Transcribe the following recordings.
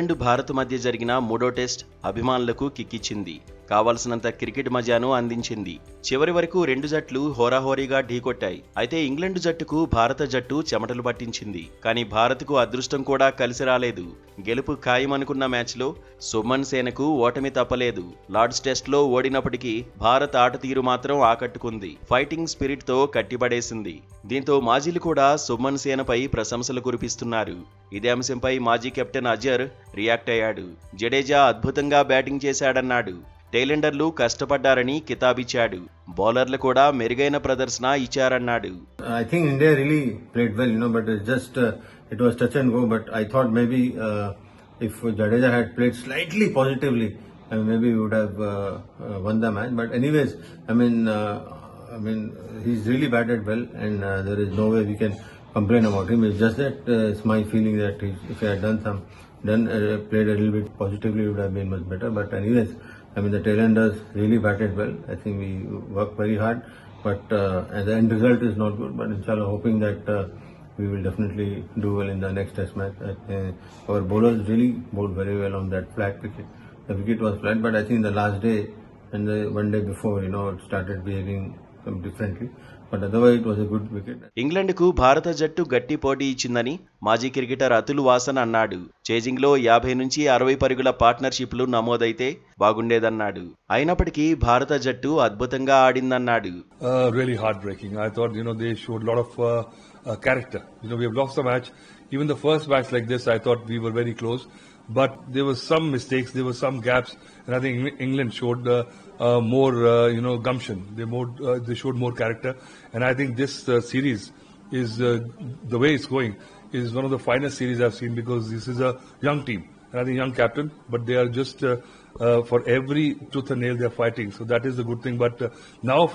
England Bharat మధ్య జరిగిన మూడో టెస్ట్ అభిమానులకు కిక్కిచ్చింది. కావాల్సినంత క్రికెట్ మజాను అందించింది. చివరి వరకు రెండు జట్లు హోరాహోరీగా ఢీకొట్టాయి. అయితే ఇంగ్లాండ్ జట్టుకు భారత జట్టు చెమటలు పట్టించింది. కానీ భారత్కు అదృష్టం కూడా కలిసి రాలేదు. గెలుపు ఖాయమనుకున్న మ్యాచ్లో సుమన్ సేనకు ఓటమి తప్పలేదు. లార్డ్స్ టెస్ట్లో ఓడినప్పటికీ భారత్ ఆట తీరు మాత్రం ఆకట్టుకుంది. ఫైటింగ్ స్పిరిట్ తో కట్టిపడేసింది. దీంతో మాజీలు కూడా సుమన్ సేనపై ప్రశంసలు కురిపిస్తున్నారు. ఇదే అంశంపై మాజీ కెప్టెన్ అజర్ రియాక్ట్ అయ్యాడు. జడేజా అద్భుతంగా బ్యాటింగ్ చేశాడన్నాడు. టైలెండర్లు కష్టపడ్డారని కితాబిచ్చాడు. బౌలర్లు కూడా మెరుగైన ప్రదర్శన ఇచ్చారన్నాడు. I think India really played well, but it's just it was touch and go. But I thought maybe if Jadeja had played slightly positively, maybe we would have won the match. But anyways, I mean, he's really batted well, and there is no way we can complain about him. It's just that it's my feeling that if he had played a little bit positively, it would have been much better. But anyways, the tailenders really batted well. I think we worked very hard, but the end result is not good. But inshallah, hoping that we will definitely do well in the next test match. Our bowlers really bowled very well on that flat wicket. The wicket was flat, but I think the last day and the one day before, it started behaving differently. But otherwise it was a good wicket. ఇంగ్లాండ్కు భారత జట్టు గట్టి పోటీ ఇచ్చిందని మాజీ cricketer Atul Vasan అన్నాడు. చేజింగ్లో 50 నుంచి 60 పరుగుల పార్ట్నర్షిప్లు నమోదైతే బాగుండేదన్నాడు. అయినప్పటికీ భారత జట్టు అద్భుతంగా ఆడిందన్నాడు. Really heartbreaking. I thought they showed a lot of character. We have lost the match. Even the first match like this, I thought we were very close. But there were some mistakes, there were some gaps, and I think England showed more, gumption. They showed more character, and I think this series is the way it's going is one of the finest series I've seen, because this is a young team, and I think young captain, but they are just for every tooth and nail they are fighting. So that is the good thing. But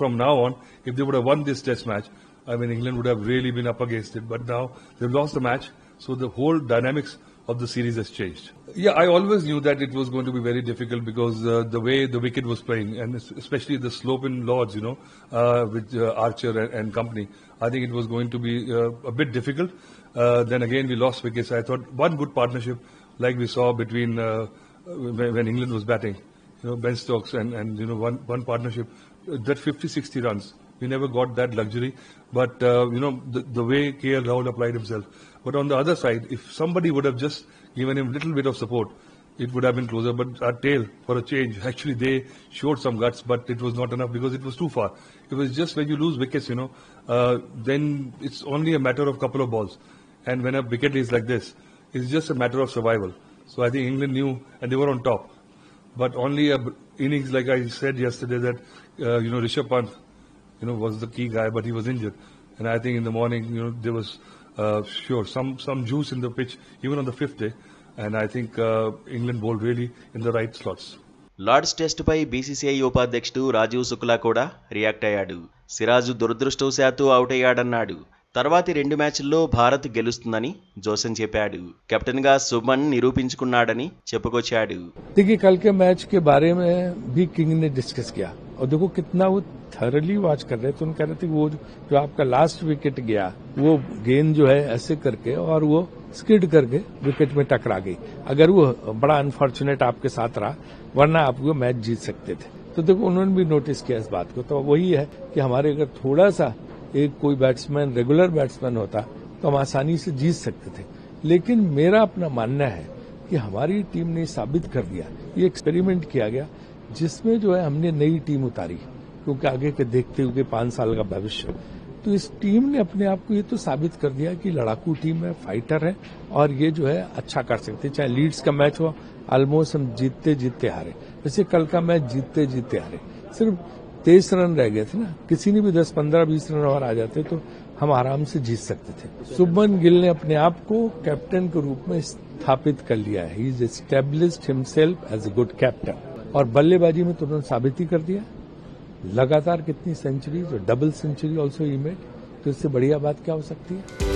from now on, if they would have won this test match, England would have really been up against it. But now they've lost the match, so the whole dynamics of the series has changed. Yeah, I always knew that it was going to be very difficult, because the way the wicket was playing, and especially the slope in Lords, with Archer and company, I think it was going to be a bit difficult. Then again, we lost wickets. I thought one good partnership, like we saw between when England was batting, Ben Stokes and one partnership, that 50-60 runs. We never got that luxury, but the way KL Rahul applied himself. But on the other side, if somebody would have just given him a little bit of support, it would have been closer. But our tail, for a change, actually they showed some guts, but it was not enough because it was too far. It was just when you lose wickets, then it's only a matter of couple of balls. And when a wicket is like this, it's just a matter of survival. So I think England knew, and they were on top. But only a innings, like I said yesterday, that Rishabh Pant, was the key guy, but he was injured. And I think in the morning, there was some juice in the pitch, even on the fifth day. And I think England bowled really in the right slots. Lord's టెస్టుపై BCCI ఉపాధ్యక్షుడు రాజీవ్ శుక్లా కూడా react అయ్యాడు. సిరాజు దురదృష్టవశాత్తు out అయ్యాడన్నాడు. తర్వాతి 2 మ్యాచ్ల్లో భారత్ గెలుస్తుందని జోసెన్ చెప్పాడు. Captain గా సుమన్ నిరూపించుకున్నాడని చెప్పుకొచ్చాడు. देखिए, कल के मैच के बारे में भी किंग ने डिस्कस किया, और देखो कितना वो थरली वॉच कर रहे थे. उन कह रहे थे वो जो आपका लास्ट विकेट गया, वो गेंद जो है ऐसे करके और वो स्किड करके विकेट में टकरा गई. अगर वो बड़ा अनफॉर्चुनेट आपके साथ रहा, वरना आप वो मैच जीत सकते थे. तो देखो उन्होंने भी नोटिस किया इस बात को. तो वही है कि हमारे अगर थोड़ा सा एक कोई बैट्समैन रेगुलर बैट्समैन होता तो हम आसानी से जीत सकते थे. लेकिन मेरा अपना मानना है कि हमारी टीम ने साबित कर दिया, ये एक्सपेरिमेंट किया गया जिसमें जो है हमने नई टीम उतारी, क्योंकि आगे के देखते हुए 5 साल का भविष्य. तो इस टीम ने अपने आप को ये तो साबित कर दिया कि लड़ाकू टीम है, फाइटर है, और ये जो है अच्छा कर सकते. चाहे लीड्स का मैच हो, ऑलमोस्ट हम जीतते हारे. वैसे कल का मैच जीतते हारे, सिर्फ 23 रन रह गए थे ना. किसी ने भी 10, 15, 20 रन और आ जाते तो हम आराम से जीत सकते थे. शुभमन गिल ने अपने आप को कैप्टन के रूप में स्थापित कर लिया है. He is established himself as a good captain, और बल्लेबाजी में तो उन्होंने साबित ही कर दिया. लगातार कितनी सेंचुरीज और double century also he made, तो इससे बढ़िया बात क्या हो सकती है.